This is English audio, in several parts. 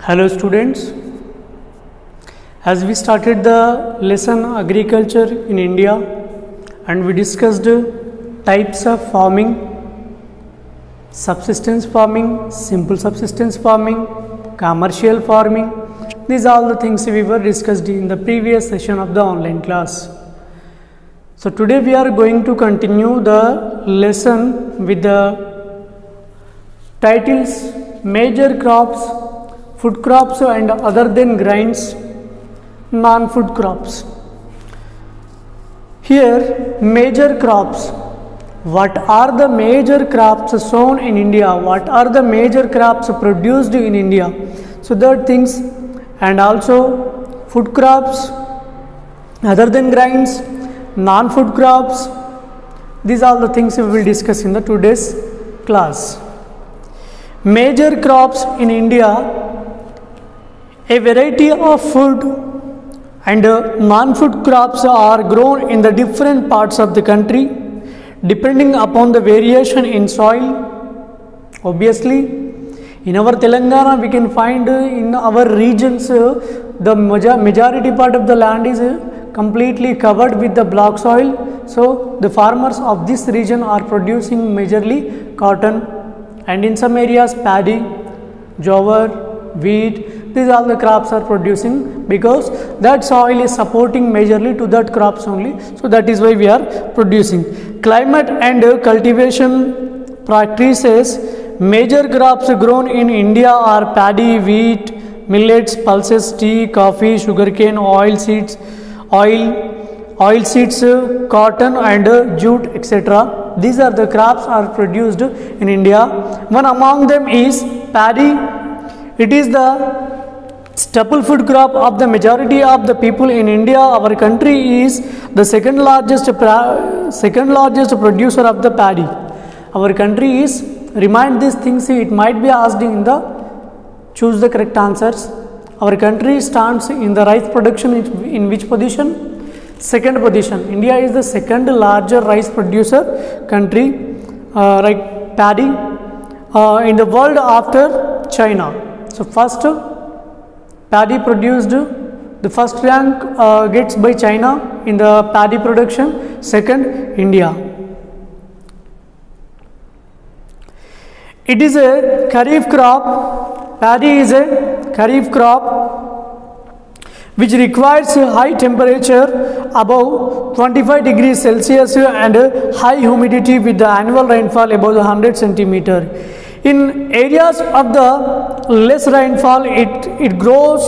Hello students, as we started the lesson agriculture in India and we discussed types of farming, subsistence farming, simple subsistence farming, commercial farming. These are all the things we were discussed in the previous session of the online class. So today we are going to continue the lesson with the titles major crops, food crops and other than grains, non-food crops. Here major crops, what are the major crops sown in India, what are the major crops produced in India, so that things, and also food crops, other than grains, non-food crops. These are the things we will discuss in the today's class. Major crops in India, a variety of food and non-food crops are grown in the different parts of the country depending upon the variation in soil. Obviously, in our Telangana we can find in our regions the majority part of the land is completely covered with the black soil. So the farmers of this region are producing majorly cotton, and in some areas paddy, jowar, wheat. These all the crops are producing because that soil is supporting majorly to that crops only. So that is why we are producing. Climate and cultivation practices. Major crops grown in India are paddy, wheat, millets, pulses, tea, coffee, sugarcane, oil seeds, cotton and jute, etc. These are the crops are produced in India. One among them is paddy. It is the staple food crop of the majority of the people in India. Our country is the second largest producer of the paddy. Our country is, remind these things, it might be asked in the choose the correct answers. Our country stands in the rice production in which position? Second position. India is the second larger rice producer country, like paddy, in the world after China. So first paddy produced, the first rank gets by China in the paddy production, second India. It is a kharif crop. Paddy is a kharif crop which requires high temperature above 25 degrees Celsius and high humidity with the annual rainfall above 100 centimeter. In areas of the less rainfall, it grows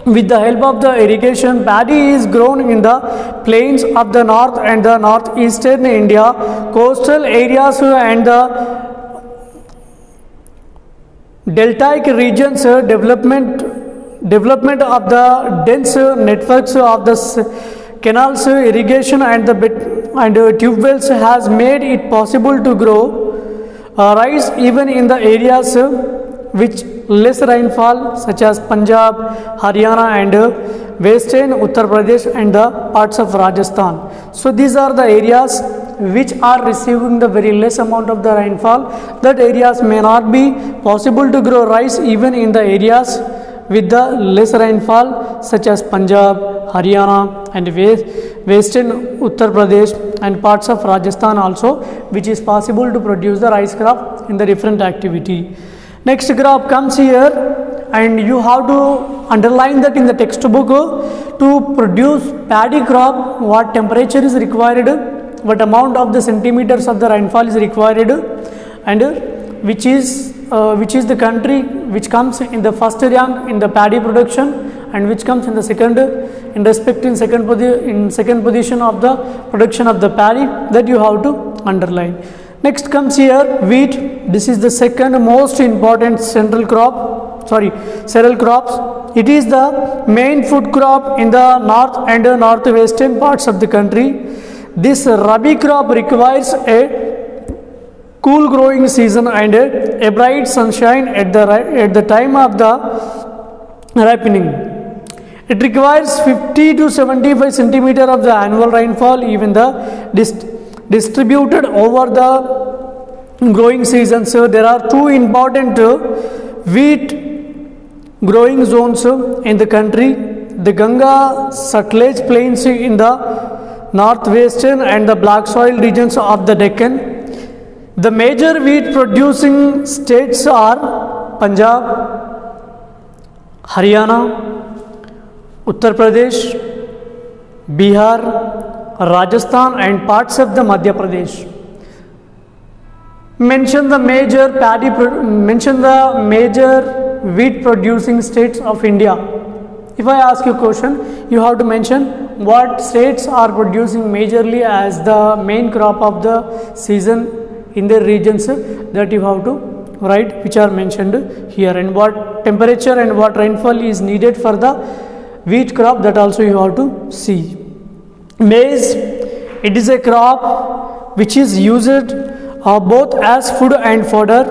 with the help of the irrigation. Paddy is grown in the plains of the north and the northeastern India, coastal areas and the deltaic regions. Development of the dense networks of the canals, irrigation and the tube wells has made it possible to grow rice even in the areas which less rainfall, such as Punjab, Haryana and western Uttar Pradesh and the parts of Rajasthan. So these are the areas which are receiving the very less amount of the rainfall. That areas may not be possible to grow rice even in the areas with the less rainfall, such as Punjab, Haryana and western Uttar Pradesh and parts of Rajasthan also, which is possible to produce the rice crop in the different activity. Next crop comes here, and you have to underline that in the textbook. To produce paddy crop, what temperature is required, what amount of the centimeters of the rainfall is required, and which is the country which comes in the first rank in the paddy production and which comes in the second in second position of the production of the paddy, that you have to underline. Next comes here wheat. This is the second most important cereal crops. It is the main food crop in the north and northwestern parts of the country. This rabi crop requires a cool growing season and a bright sunshine at the time of the ripening. It requires 50 to 75 centimeter of the annual rainfall, even the distributed over the growing season. So there are two important wheat growing zones in the country. The Ganga Sutlej plains in the northwestern and the black soil regions of the Deccan. The major wheat producing states are Punjab, Haryana, Uttar Pradesh, Bihar, Rajasthan and parts of the Madhya Pradesh. Mention the major wheat producing states of India. If I ask you a question, you have to mention what states are producing majorly as the main crop of the season in their regions, that you have to write, which are mentioned here, and what temperature and what rainfall is needed for the wheat crop, that also you have to see. Maize, it is a crop which is used both as food and fodder.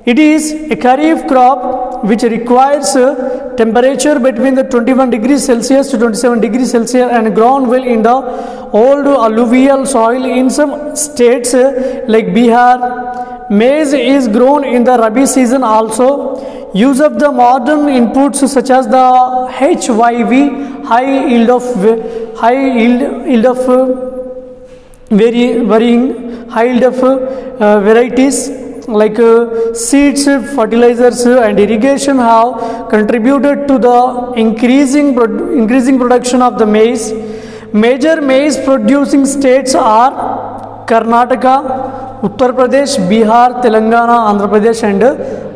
It is a kharif crop which requires temperature between the 21 degrees Celsius to 27 degrees Celsius and grown well in the old alluvial soil. In some states like Bihar, maize is grown in the Rabi season also. Use of the modern inputs such as the HYV, high yield of varieties like seeds, fertilizers and irrigation have contributed to the increasing production of the maize. Major maize producing states are Karnataka, Uttar Pradesh, Bihar, Telangana, Andhra Pradesh and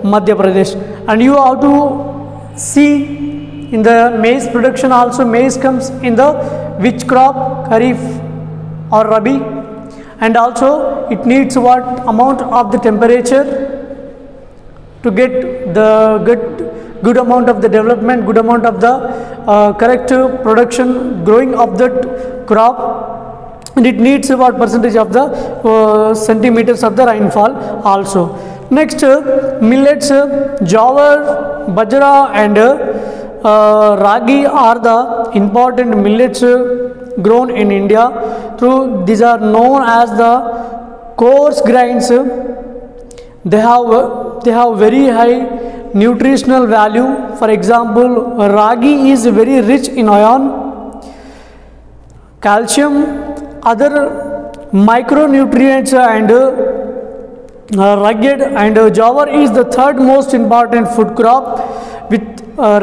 Madhya Pradesh. And you have to see in the maize production also, maize comes in the which crop, Kharif or Rabi, and also it needs what amount of the temperature to get the good amount of the development, good amount of the correct production growing of that crop, and it needs what percentage of the centimeters of the rainfall also. Next, millets, jowar, bajra and ragi are the important millets grown in India. Through these are known as the coarse grains. They have very high nutritional value. For example, ragi is very rich in iron, calcium, other micronutrients and rugged, and jowar is the third most important food crop with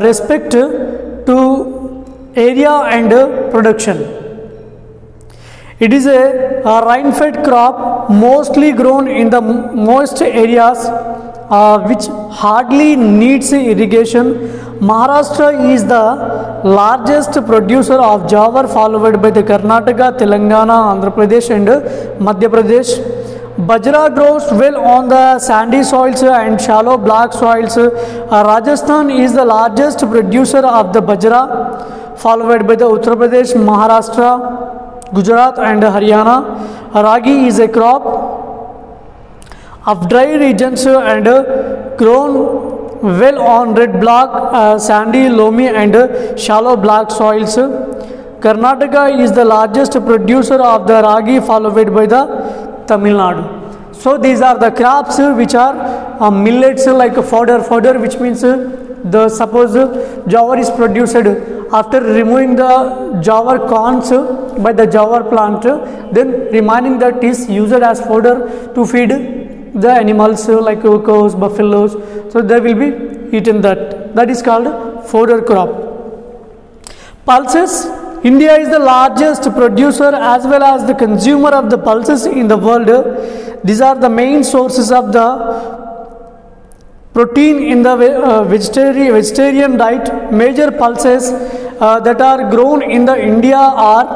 respect to area and production. It is a rain-fed crop mostly grown in the moist areas which hardly needs irrigation. Maharashtra is the largest producer of jowar, followed by the Karnataka, Telangana, Andhra Pradesh and Madhya Pradesh. Bajra grows well on the sandy soils and shallow black soils. Rajasthan is the largest producer of the bajra, followed by the Uttar Pradesh, Maharashtra, Gujarat and Haryana. Ragi is a crop of dry regions and grown well on red black, sandy, loamy and shallow black soils. Karnataka is the largest producer of the ragi, followed by the Tamil Nadu. So these are the crops which are millets, like fodder, which means suppose jowar is produced. After removing the jowar corns by the jowar plant, then remaining that is used as fodder to feed the animals like cows, buffaloes. So they will be eaten that. That is called fodder crop. Pulses. India is the largest producer as well as the consumer of the pulses in the world. These are the main sources of the protein in the vegetarian diet. Major pulses that are grown in the India are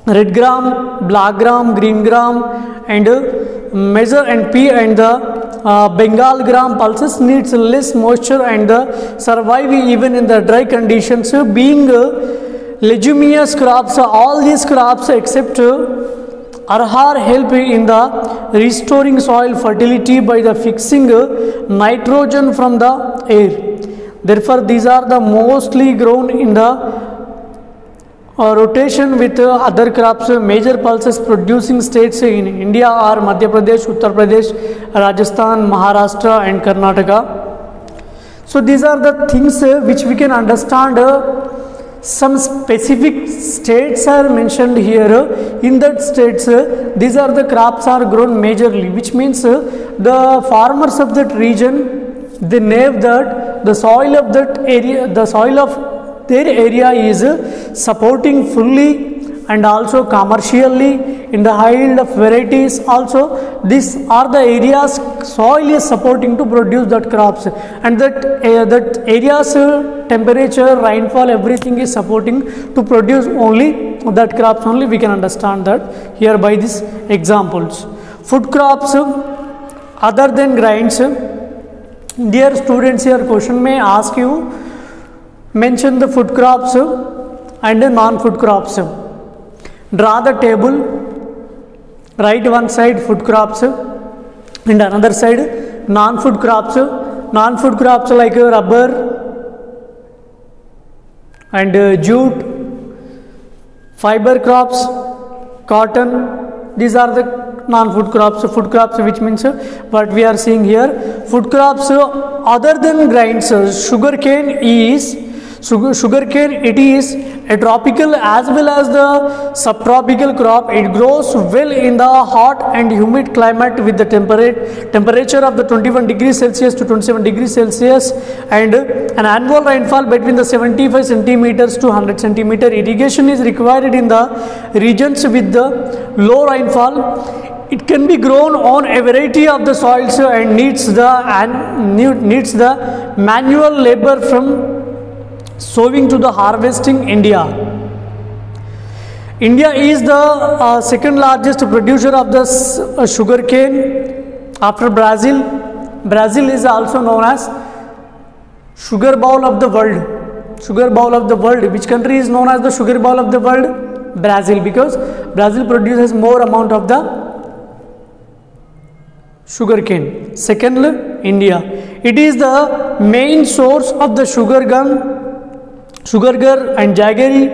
red gram, black gram, green gram and maize and pea, and the Bengal gram pulses needs less moisture and survive even in the dry conditions. Being leguminous crops, all these crops except arhar help in the restoring soil fertility by the fixing nitrogen from the air. Therefore, these are the mostly grown in the rotation with other crops. Major pulses producing states in India are Madhya Pradesh, Uttar Pradesh, Rajasthan, Maharashtra and Karnataka. So these are the things which we can understand. Some specific states are mentioned here. In that states, these are the crops are grown majorly, which means the farmers of that region, they know that the soil of that area, the soil of their area is supporting fully and also commercially in the high yield of varieties. Also these are the areas soil is supporting to produce that crops, and that areas temperature, rainfall, everything is supporting to produce only that crops only. We can understand that here by these examples. Food crops other than grains. Dear students, here question may ask you, mention the food crops and non-food crops. Draw the table, write one side food crops and another side non-food crops. Non-food crops like rubber and jute, fiber crops, cotton, these are the non-food crops. Food crops, which means what we are seeing here. Food crops other than grains, sugarcane is it is a tropical as well as the subtropical crop. It grows well in the hot and humid climate with the temperature of the 21 degrees Celsius to 27 degrees Celsius and an annual rainfall between the 75 centimeters to 100 centimeter. Irrigation is required in the regions with the low rainfall. It can be grown on a variety of the soils and needs the manual labor from sowing to the harvesting. India is the second largest producer of the sugarcane after Brazil. Brazil is also known as sugar bowl of the world. Sugar bowl of the world. Which country is known as the sugar bowl of the world? Brazil, because Brazil produces more amount of the sugarcane. Second, India. It is the main source of the sugar and jaggery,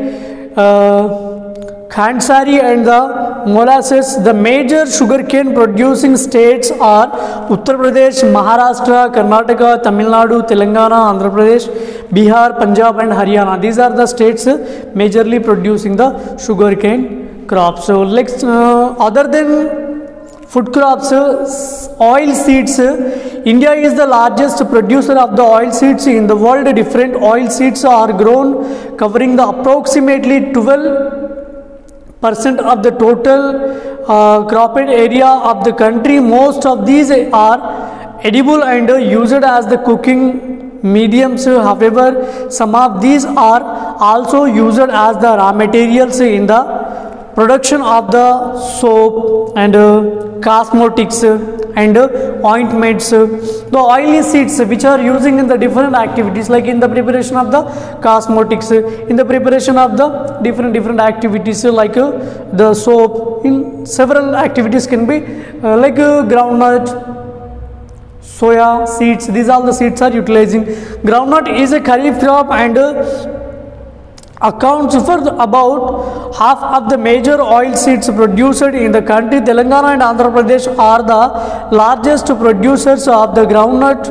khandsari and the molasses. The major sugarcane producing states are Uttar Pradesh, Maharashtra, Karnataka, Tamil Nadu, Telangana, Andhra Pradesh, Bihar, Punjab and Haryana. These are the states majorly producing the sugarcane crops. So next, other than food crops, oil seeds. India is the largest producer of the oil seeds in the world. Different oil seeds are grown, covering the approximately 12% of the total cropped area of the country. Most of these are edible and used as the cooking mediums. However, some of these are also used as the raw materials in the production of the soap and cosmetics and ointments. The oily seeds which are using in the different activities, like in the preparation of the cosmetics, in the preparation of the different activities like the soap, in several activities can be like groundnut, soya seeds. These all the seeds are utilizing. Groundnut is a kharif crop and accounts for about half of the major oil seeds produced in the country. Telangana and Andhra Pradesh are the largest producers of the groundnut,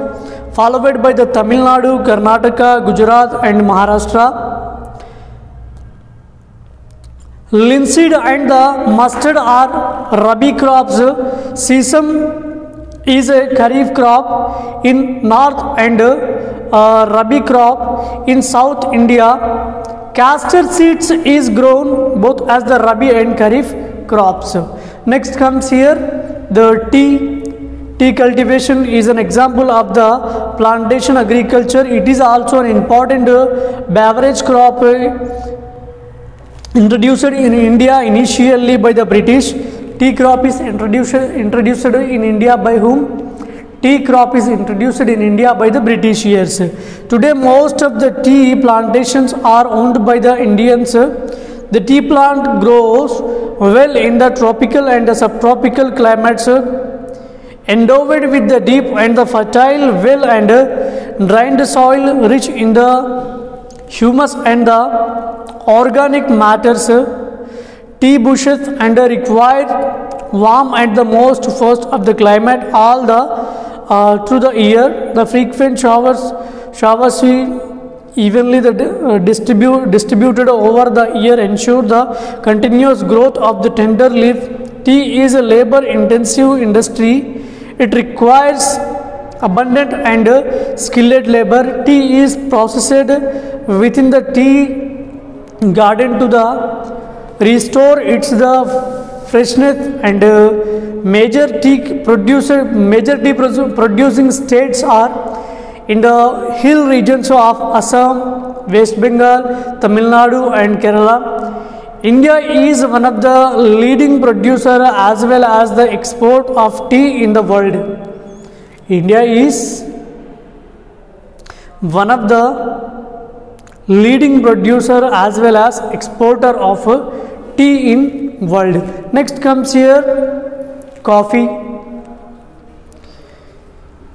followed by the Tamil Nadu, Karnataka, Gujarat and Maharashtra. Linseed and the mustard are rabi crops. Sesame is a kharif crop in north and rabi crop in south India. Castor seeds is grown both as the rabi and kharif crops. Next comes here the tea. Tea cultivation is an example of the plantation agriculture. It is also an important beverage crop introduced in India initially by the British. Tea crop is introduced in India by whom? Tea crop is introduced in India by the British years. Today most of the tea plantations are owned by the Indians. The tea plant grows well in the tropical and the subtropical climates, endowed with the deep and the fertile well and drained soil rich in the humus and the organic matters. Tea bushes and require warm and the most first of the climate all the through the year. The frequent showers showers evenly distributed over the year ensure the continuous growth of the tender leaf. Tea is a labor intensive industry. It requires abundant and skilled labor. Tea is processed within the tea garden to the restore its the freshness, and major tea producing states are in the hill regions of Assam, West Bengal, Tamil Nadu and Kerala. India is one of the leading producer as well as the export of tea in the world. India is one of the leading producer as well as exporter of tea in world. Next comes here coffee.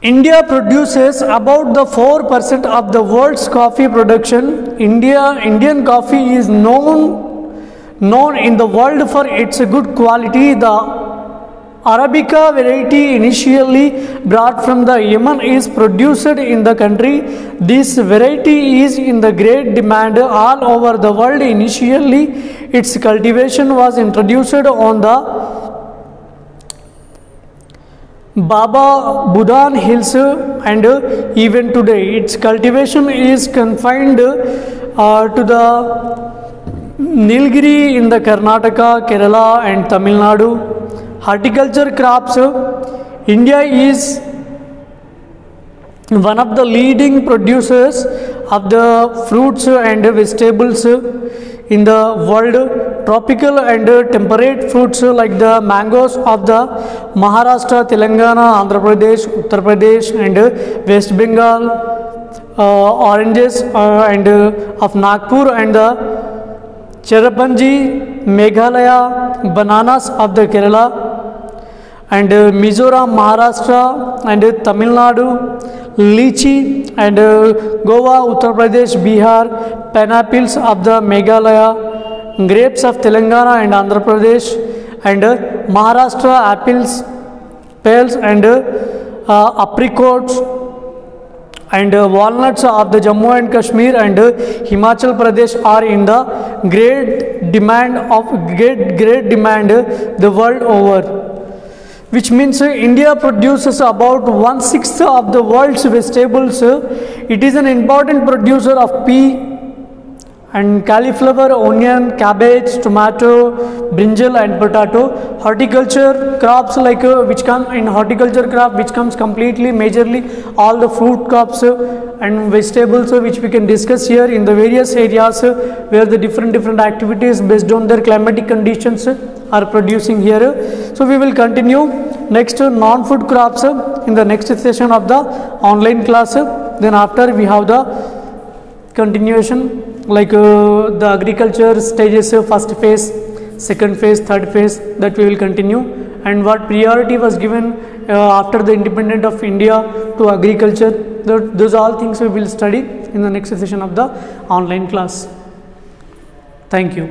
India produces about the 4% of the world's coffee production. Indian coffee is known in the world for its good quality. The Arabica variety initially brought from the Yemen is produced in the country. This variety is in the great demand all over the world. Initially, its cultivation was introduced on the Baba Budan Hills, and even today its cultivation is confined to the Nilgiri in the Karnataka, Kerala and Tamil Nadu. Horticulture crops. India is one of the leading producers of the fruits and vegetables in the world. Tropical and temperate fruits like the mangoes of the Maharashtra, Telangana, Andhra Pradesh, Uttar Pradesh and West Bengal, oranges and of Nagpur and the Cherrapunji, Meghalaya, bananas of the Kerala and Mizoram, Maharashtra and Tamil Nadu, lychee and Goa, Uttar Pradesh, Bihar, pineapples of the Meghalaya, grapes of Telangana and Andhra Pradesh and Maharashtra, apples, pears and apricots and walnuts of the Jammu and Kashmir and Himachal Pradesh are in the great demand the world over. Which means India produces about 1/6 of the world's vegetables. It is an important producer of pea and cauliflower, onion, cabbage, tomato, brinjal and potato. Horticulture crops like which come in horticulture crop which comes completely majorly all the fruit crops and vegetables which we can discuss here in the various areas where the different activities based on their climatic conditions are producing here. So we will continue next non-food crops in the next session of the online class. Then after we have the continuation like the agriculture stages, first phase, second phase, third phase, that we will continue, and what priority was given after the independence of India to agriculture. Those all things we will study in the next session of the online class. Thank you.